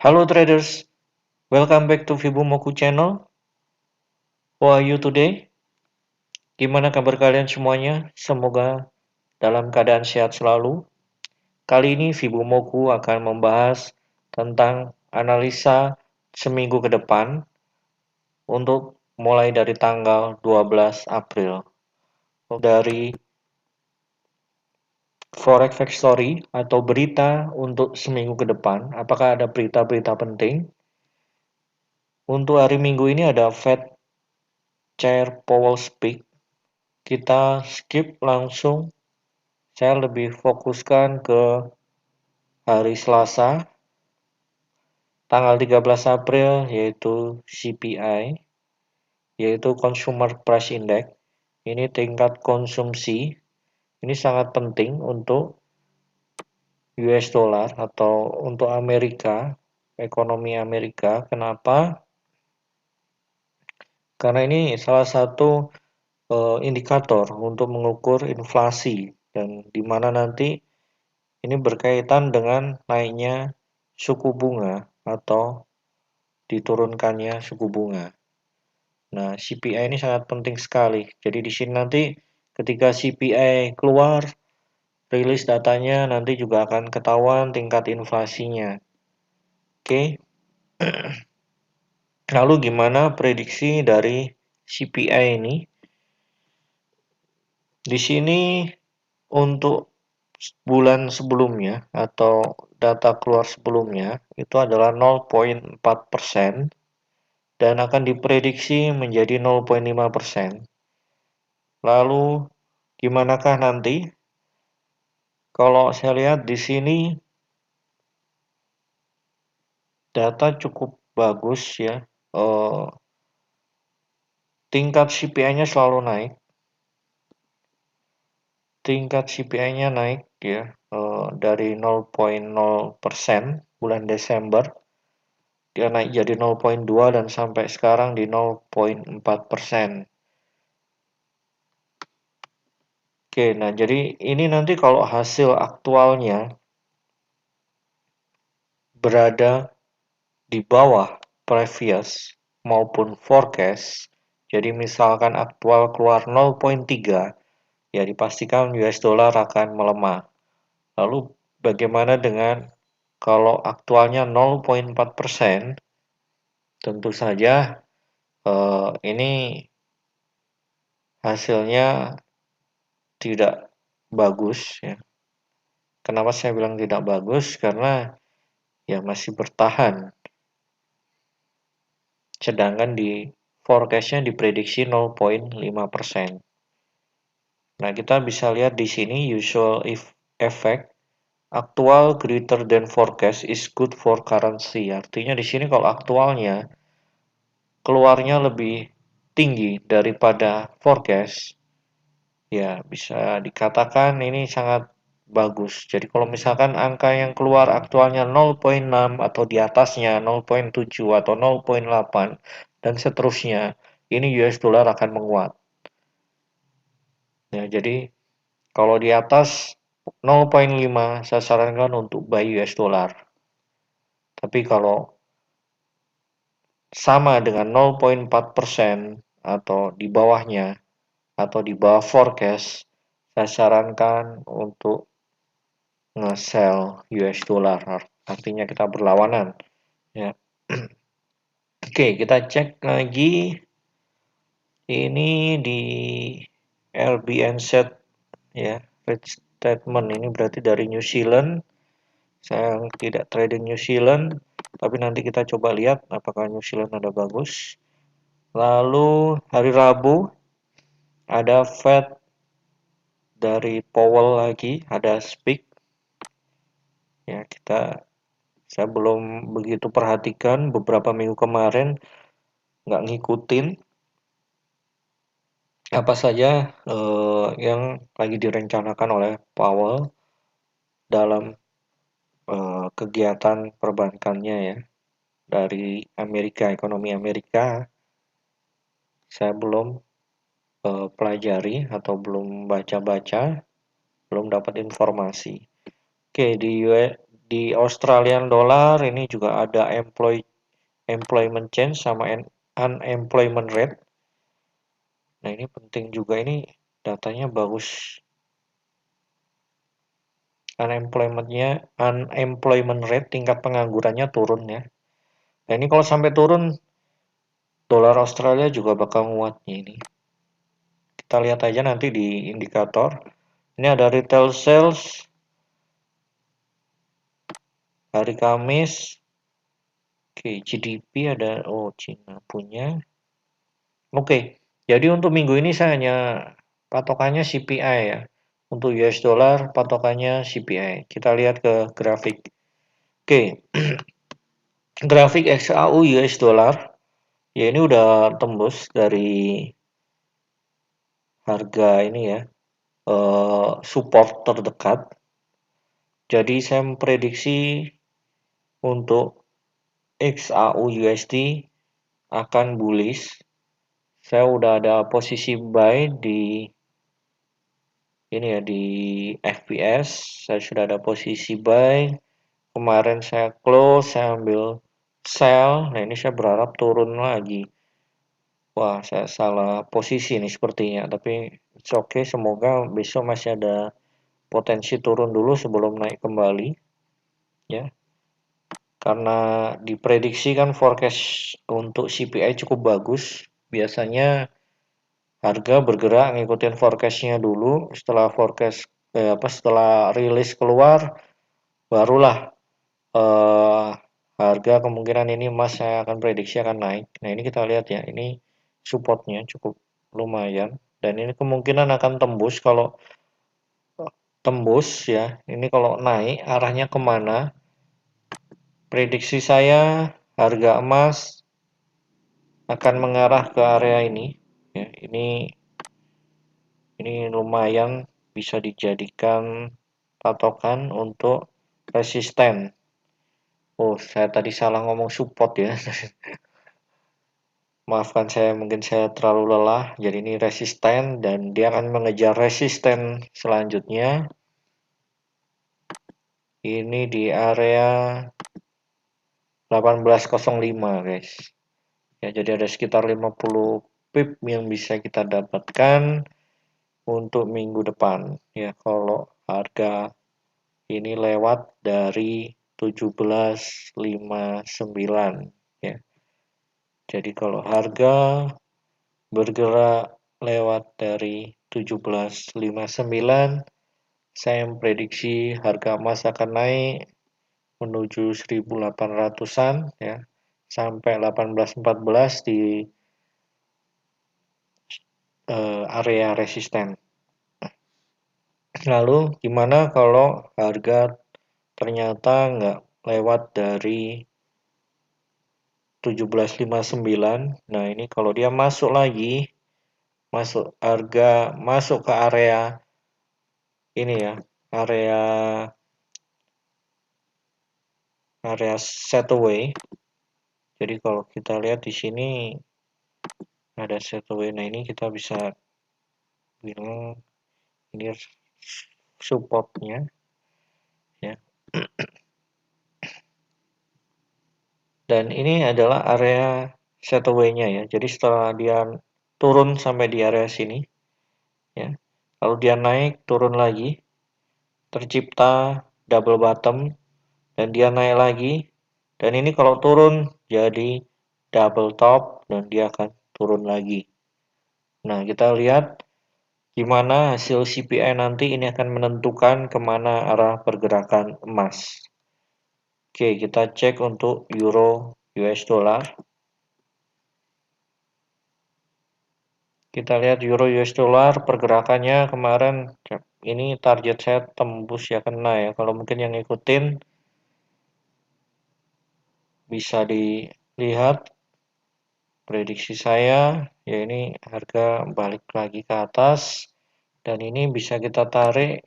Halo traders, welcome back to Fibumoku channel. How are you today? Gimana kabar kalian semuanya? Semoga dalam keadaan sehat selalu. Kali ini Fibumoku akan membahas tentang analisa seminggu ke depan untuk mulai dari tanggal 12 April. Dari Forex Factory atau berita untuk seminggu ke depan, apakah ada berita-berita penting? Untuk hari Minggu ini ada Fed Chair Powell Speak. Kita skip langsung, saya lebih fokuskan ke hari Selasa, tanggal 13 April, yaitu CPI, yaitu Consumer Price Index. Ini tingkat konsumsi, ini sangat penting untuk US dollar atau untuk Amerika, ekonomi Amerika. Kenapa? Karena ini salah satu indikator untuk mengukur inflasi dan di mana nanti ini berkaitan dengan naiknya suku bunga atau diturunkannya suku bunga. Nah, CPI ini sangat penting sekali. Jadi di sini nanti ketika CPI keluar, rilis datanya nanti juga akan ketahuan tingkat inflasinya. Oke. Lalu gimana prediksi dari CPI ini? Di sini untuk bulan sebelumnya atau data keluar sebelumnya itu adalah 0,4% dan akan diprediksi menjadi 0,5%. Lalu gimanakah nanti? Kalau saya lihat di sini data cukup bagus ya. Tingkat CPI-nya selalu naik. Tingkat CPI-nya naik ya dari 0,0% bulan Desember. Dia naik jadi 0,2 dan sampai sekarang di 0,4%. Oke, nah jadi ini nanti kalau hasil aktualnya berada di bawah previous maupun forecast, jadi misalkan aktual keluar 0,3, ya dipastikan US dollar akan melemah. Lalu bagaimana dengan kalau aktualnya 0,4%, tentu saja ini hasilnya tidak bagus ya. Kenapa saya bilang tidak bagus? Karena ya masih bertahan. Sedangkan di forecast-nya diprediksi 0,5%. Nah, kita bisa lihat di sini usual effect aktual greater than forecast is good for currency. Artinya di sini kalau aktualnya keluarnya lebih tinggi daripada forecast, ya bisa dikatakan ini sangat bagus. Jadi kalau misalkan angka yang keluar aktualnya 0,6 atau di atasnya 0,7 atau 0,8 dan seterusnya, ini US dollar akan menguat. Ya, jadi kalau di atas 0,5 saya sarankan untuk buy US dollar. Tapi kalau sama dengan 0,4% atau di bawahnya atau di bawah forecast, saya sarankan untuk nge-sell US dollar. Artinya kita berlawanan. Ya. Oke, kita cek lagi. Ini di LBNZ ya, rate statement ini berarti dari New Zealand. Saya tidak trading New Zealand, tapi nanti kita coba lihat apakah New Zealand ada bagus. Lalu hari Rabu ada Fed dari Powell lagi, ada speak. Ya, saya belum begitu perhatikan beberapa minggu kemarin, nggak ngikutin apa saja yang lagi direncanakan oleh Powell dalam kegiatan perbankannya ya dari Amerika, ekonomi Amerika. Saya belum pelajari atau belum baca-baca, belum dapat informasi. Oke, di Australian dollar ini juga ada employment change sama unemployment rate. Nah, ini penting juga, ini datanya bagus. Unemployment rate, tingkat penganggurannya turun ya. Nah, ini kalau sampai turun, dolar Australia juga bakal nguatnya ini. Kita lihat aja nanti di indikator. Ini ada retail sales hari Kamis. Oke, GDP ada, oh Cina punya. Oke, jadi untuk minggu ini saya hanya patokannya CPI ya. Untuk US dollar patokannya CPI. Kita lihat ke grafik. Oke, grafik XAU US dollar. Ya ini udah tembus dari harga ini ya, support terdekat. Jadi saya memprediksi untuk XAU USD akan bullish. Saya udah ada posisi buy di ini ya, di FPS. Saya sudah ada posisi buy. Kemarin saya close, saya ambil sell. Nah, ini saya berharap turun lagi. Wah, saya salah posisi nih sepertinya, tapi it's okay, semoga besok masih ada potensi turun dulu sebelum naik kembali ya. Karena diprediksi kan forecast untuk CPI cukup bagus. Biasanya harga bergerak ngikutin forecastnya dulu, setelah setelah rilis keluar barulah harga kemungkinan ini emas saya akan prediksi akan naik. Nah, ini kita lihat ya, ini supportnya cukup lumayan dan ini kemungkinan akan tembus. Kalau tembus ya, ini kalau naik arahnya kemana? Prediksi saya harga emas akan mengarah ke area ini ya, ini lumayan bisa dijadikan patokan untuk resisten. Oh, saya tadi salah ngomong support ya. Maafkan saya, mungkin saya terlalu lelah. Jadi ini resisten dan dia akan mengejar resisten selanjutnya. Ini di area 1805 guys. Ya, jadi ada sekitar 50 pip yang bisa kita dapatkan untuk minggu depan. Ya, kalau harga ini lewat dari 1759 ya. Jadi kalau harga bergerak lewat dari 1759, saya memprediksi harga emas akan naik menuju 1800-an ya, sampai 1814 di area resisten. Lalu gimana kalau harga ternyata nggak lewat dari 1759? Nah, ini kalau dia masuk lagi, masuk ke area ini ya, area set away. Jadi kalau kita lihat di sini ada set away. Nah, ini kita bisa bilang ini supportnya ya. Dan ini adalah area set away-nya ya. Jadi setelah dia turun sampai di area sini ya, lalu dia naik turun lagi, tercipta double bottom dan dia naik lagi, dan ini kalau turun jadi double top dan dia akan turun lagi. Nah, kita lihat gimana hasil CPI nanti, ini akan menentukan kemana arah pergerakan emas. Oke, kita cek untuk euro US dollar. Kita lihat euro US dollar pergerakannya kemarin, ini target saya tembus ya, kena ya. Kalau mungkin yang ngikutin bisa dilihat prediksi saya ya, ini harga balik lagi ke atas dan ini bisa kita tarik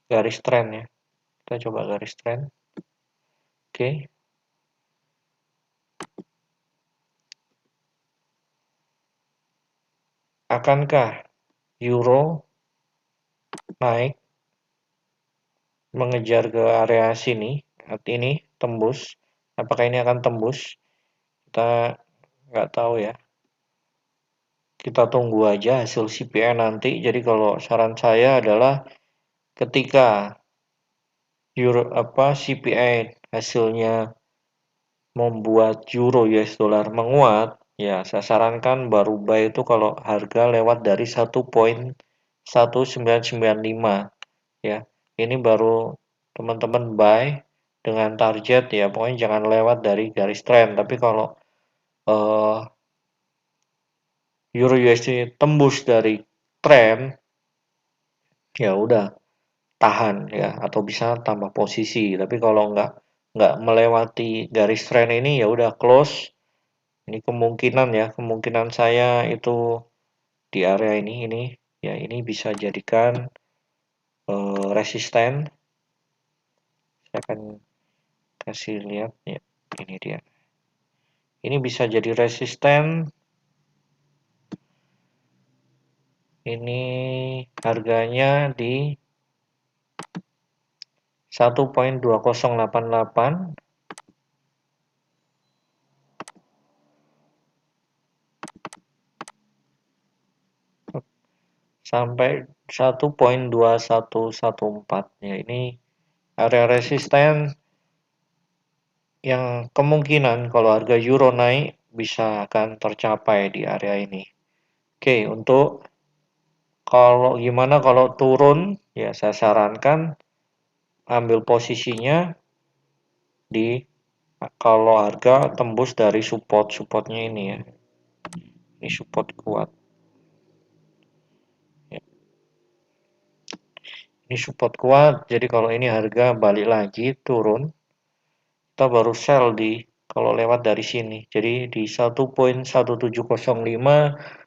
garis tren ya. Kita coba garis tren. Oke. Akankah euro naik mengejar ke area sini, ini tembus. Apakah ini akan tembus? Kita nggak tahu ya. Kita tunggu aja hasil CPI nanti. Jadi kalau saran saya adalah ketika CPI hasilnya membuat euro US dollar menguat, ya saya sarankan baru buy itu kalau harga lewat dari 1.1995 ya. Ini baru teman-teman buy dengan target ya, pokoknya jangan lewat dari garis trend. Tapi kalau euro USD tembus dari trend, ya udah tahan ya, atau bisa tambah posisi. Tapi kalau nggak melewati garis trend ini, ya udah close. Ini kemungkinan ya, kemungkinan saya itu di area ini ya, ini bisa jadikan resisten. Saya akan kasih lihat ya, ini dia. Ini bisa jadi resisten. Ini harganya di 1.2088 sampai 1.2114 ya. Ini area resisten yang kemungkinan kalau harga euro naik bisa akan tercapai di area ini. Oke, untuk kalau gimana kalau turun, ya saya sarankan ambil posisinya di kalau harga tembus dari supportnya ini ya. Ini support kuat. Ya. Ini support kuat, jadi kalau ini harga balik lagi turun, kita baru sell di kalau lewat dari sini. Jadi di 1.1705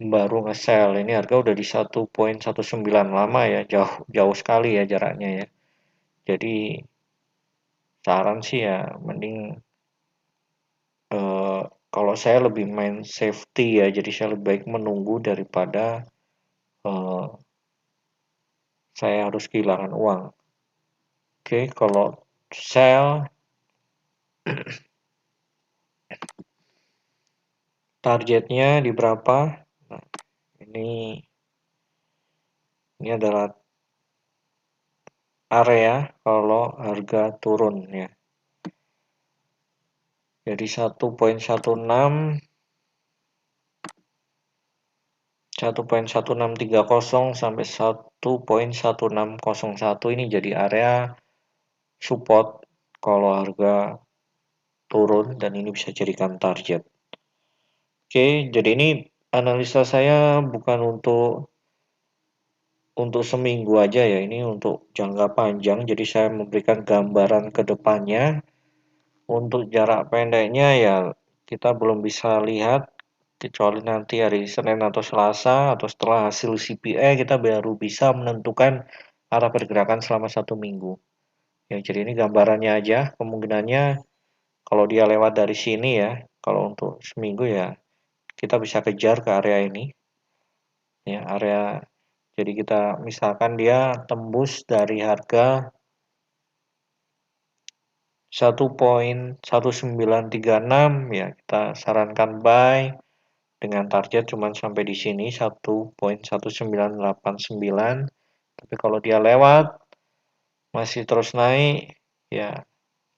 baru nge-sell. Ini harga udah di 1.19 lama ya, jauh sekali ya jaraknya ya. Jadi saran sih ya mending kalau saya lebih main safety ya, jadi saya lebih baik menunggu daripada saya harus kehilangan uang. Oke, kalau sell targetnya di berapa? Nah, ini adalah area kalau harga turun ya. Jadi 1.1630 sampai 1.1601 ini jadi area support kalau harga turun, dan ini bisa jadikan target. Oke, jadi ini analisa saya bukan untuk seminggu aja ya, ini untuk jangka panjang, jadi saya memberikan gambaran ke depannya. Untuk jarak pendeknya ya kita belum bisa lihat, kecuali nanti hari Senin atau Selasa atau setelah hasil CPI kita baru bisa menentukan arah pergerakan selama 1 minggu. Ya, jadi ini gambarannya aja, kemungkinannya kalau dia lewat dari sini ya, kalau untuk seminggu ya kita bisa kejar ke area ini. Ya, area, jadi kita misalkan dia tembus dari harga 1.1936 ya, kita sarankan buy dengan target cuma sampai di sini 1.1989. Tapi kalau dia lewat masih terus naik ya,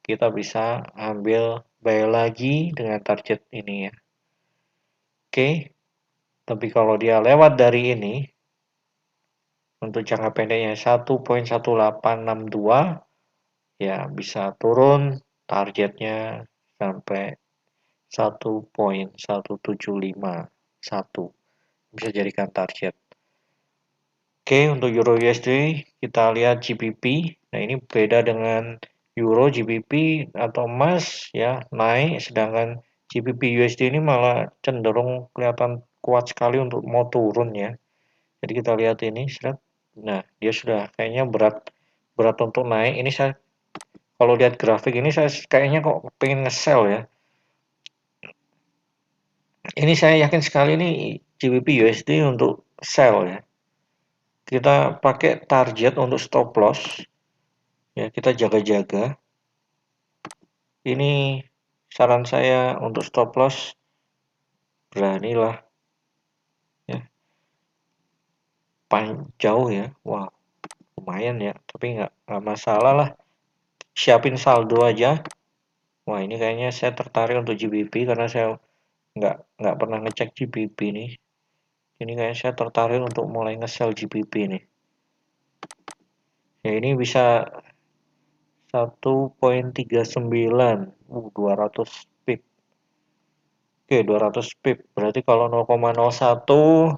kita bisa ambil buy lagi dengan target ini ya. Oke, tapi kalau dia lewat dari ini untuk jangka pendeknya 1.1862 ya, bisa turun targetnya sampai 1.1751, bisa jadikan target. Oke, untuk Euro USD kita lihat GBP. Nah, ini beda dengan Euro, GBP atau emas ya naik, sedangkan GBP USD ini malah cenderung kelihatan kuat sekali untuk mau turun ya. Jadi kita lihat ini, nah dia sudah kayaknya berat untuk naik. Ini saya kalau lihat grafik ini saya kayaknya kok pengen nge-sell ya. Ini saya yakin sekali ini GBP USD untuk sell ya. Kita pakai target untuk stop loss Ya, kita jaga-jaga. Ini saran saya untuk stop loss, beranilah ya. Jauh ya. Wah, lumayan ya, tapi nggak masalah lah. Siapin saldo aja. Wah, ini kayaknya saya tertarik untuk GBP karena saya nggak pernah ngecek GBP nih. Ini kayaknya saya tertarik untuk mulai nge-sell GBP nih. Ya, ini bisa 1,39, 200 pip. Oke, 200 pip. Berarti kalau 0,01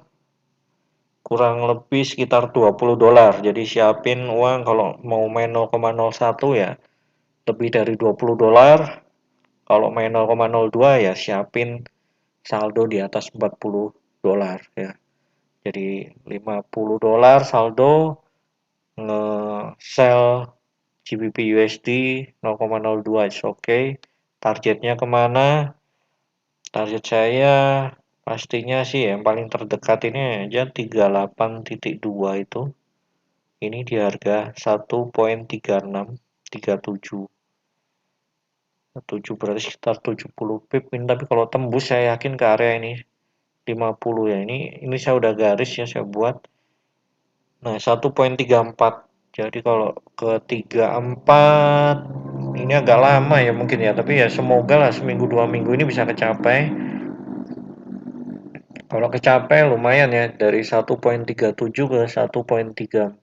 kurang lebih sekitar 20 dolar. Jadi siapin uang kalau mau main 0,01 ya lebih dari 20 dolar. Kalau main 0,02 ya siapin saldo di atas 40 dolar ya. Jadi 50 dolar saldo nge-sell GBP USD 0,02 is okay. Targetnya kemana? Target saya pastinya sih yang paling terdekat ini aja 38,2 itu. Ini di harga 1,3637. 7 berarti sekitar 70 pip ini, tapi kalau tembus saya yakin ke area ini 50 ya. Ini saya udah garis ya saya buat. Nah, 1,34. Jadi kalau ke 34 ini agak lama ya mungkin ya, tapi ya semoga lah seminggu 2 minggu ini bisa kecapai. Kalau kecapai lumayan ya dari 1,37 ke 1,3450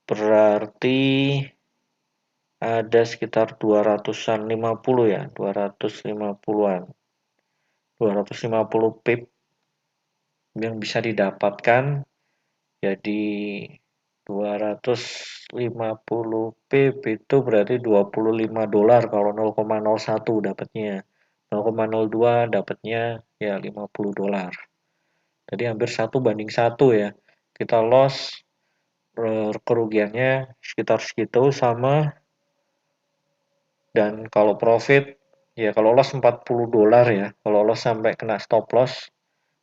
berarti ada sekitar 200-an 50 ya, 250-an. 250 pip yang bisa didapatkan. Jadi 250 pip itu berarti 25 dolar kalau 0,01 dapatnya. 0,02 dapatnya ya 50 dolar. Jadi hampir 1 banding 1 ya. Kita loss kerugiannya sekitar segitu sama, dan kalau profit ya kalau loss 40 dolar ya. Kalau loss sampai kena stop loss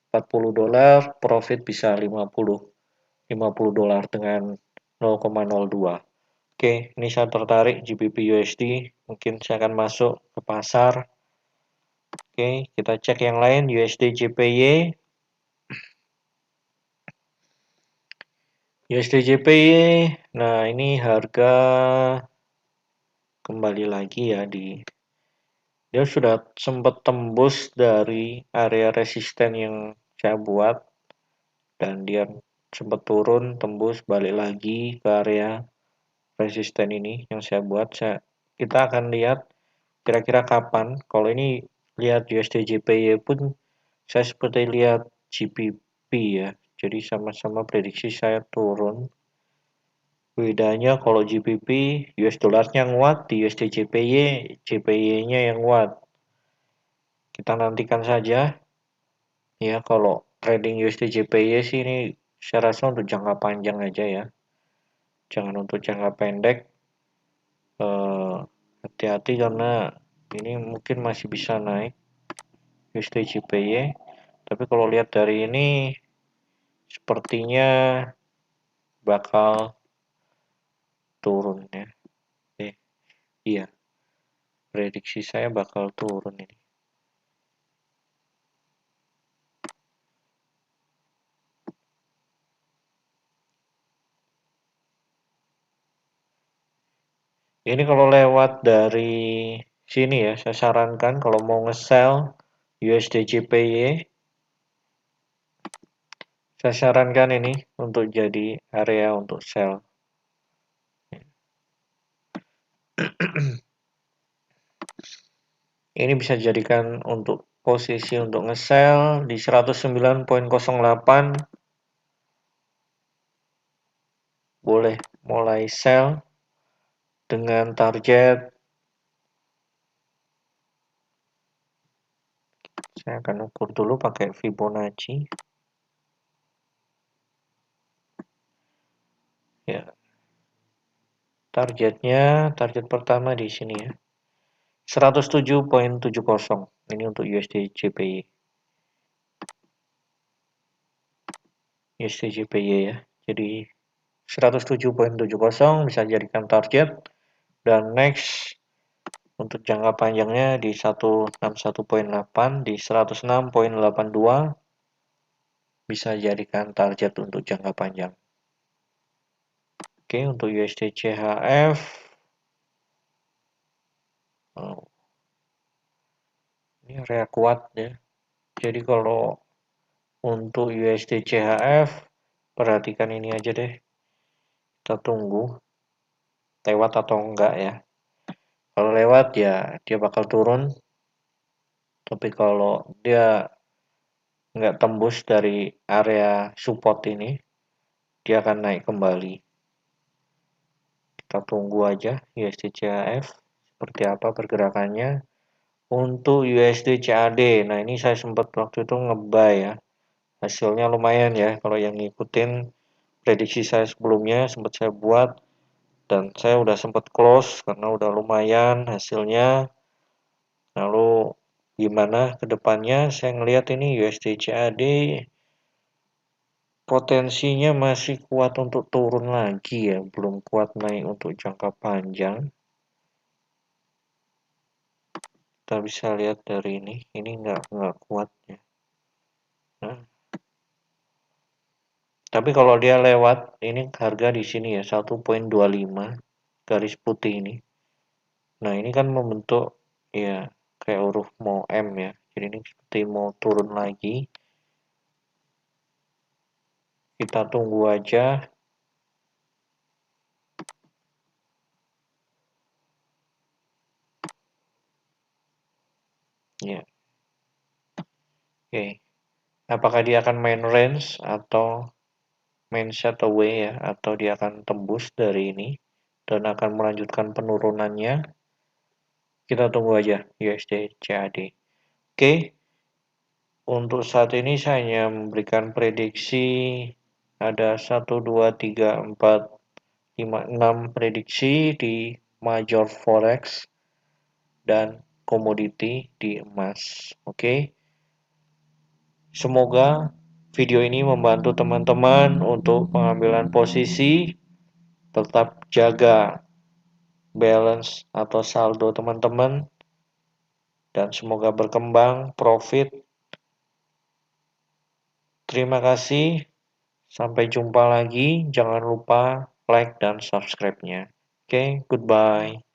40 dolar, profit bisa 50 dolar dengan 0,02. Oke, ini saya tertarik GBP USD, mungkin saya akan masuk ke pasar. Oke, kita cek yang lain USD JPY. USD JPY, nah ini harga kembali lagi ya dia sudah sempat tembus dari area resisten yang saya buat dan dia sempat turun tembus balik lagi ke area resisten ini yang saya buat. Kita akan lihat kira-kira kapan. Kalau ini lihat USD JPY pun saya seperti lihat GBP ya, jadi sama-sama prediksi saya turun. Bedanya kalau GBP US dollarnya nguat, di USD JPY JPY-nya yang nguat. Kita nantikan saja ya. Kalau trading USD JPY sih ini saya rasa untuk jangka panjang aja ya, jangan untuk jangka pendek. Hati-hati karena ini mungkin masih bisa naik USD JPY, tapi kalau lihat dari ini sepertinya bakal turun ya. Iya, prediksi saya bakal turun ini. Ini kalau lewat dari sini ya, saya sarankan kalau mau nge-sell USD JPY, saya sarankan ini untuk jadi area untuk sell. Ini bisa dijadikan untuk posisi untuk nge-sell di 109,08. Boleh mulai sell dengan target. Saya akan ukur dulu pakai Fibonacci. Ya. Target pertama di sini ya. 107,70. Ini untuk USD JPY. USD JPY ya. Jadi 107.70 bisa jadikan target, dan next untuk jangka panjangnya di 161.8, di 106.82 bisa jadikan target untuk jangka panjang. Oke, untuk USD CHF ini area kuat ya. Jadi kalau untuk USD CHF perhatikan ini aja deh. Kita tunggu lewat atau enggak ya. Kalau lewat ya dia bakal turun. Tapi kalau dia nggak tembus dari area support ini, dia akan naik kembali. Kita tunggu aja USD CHF seperti apa pergerakannya. Untuk USD CAD, nah ini saya sempat waktu itu nge-buy ya. Hasilnya lumayan ya, kalau yang ngikutin prediksi saya sebelumnya sempat saya buat, dan saya udah sempat close karena udah lumayan hasilnya. Lalu gimana ke depannya, saya ngelihat ini USD CAD potensinya masih kuat untuk turun lagi ya, belum kuat naik untuk jangka panjang. Kita bisa lihat dari ini nggak kuat ya. Nah, tapi kalau dia lewat, ini harga di sini ya 1.25 garis putih ini. Nah ini kan membentuk ya kayak huruf mau M ya. Jadi ini seperti mau turun lagi. Kita tunggu aja. Ya. Oke. Apakah dia akan main range atau main shot away ya, atau dia akan tembus dari ini dan akan melanjutkan penurunannya. Kita tunggu aja USD CAD. Oke. Untuk saat ini saya hanya memberikan prediksi ada 1, 2, 3, 4, 5, 6 prediksi di major forex dan komoditi di emas. Oke. Semoga video ini membantu teman-teman untuk pengambilan posisi. Tetap jaga balance atau saldo teman-teman, dan semoga berkembang profit. Terima kasih. Sampai jumpa lagi. Jangan lupa like dan subscribe-nya. Oke, goodbye.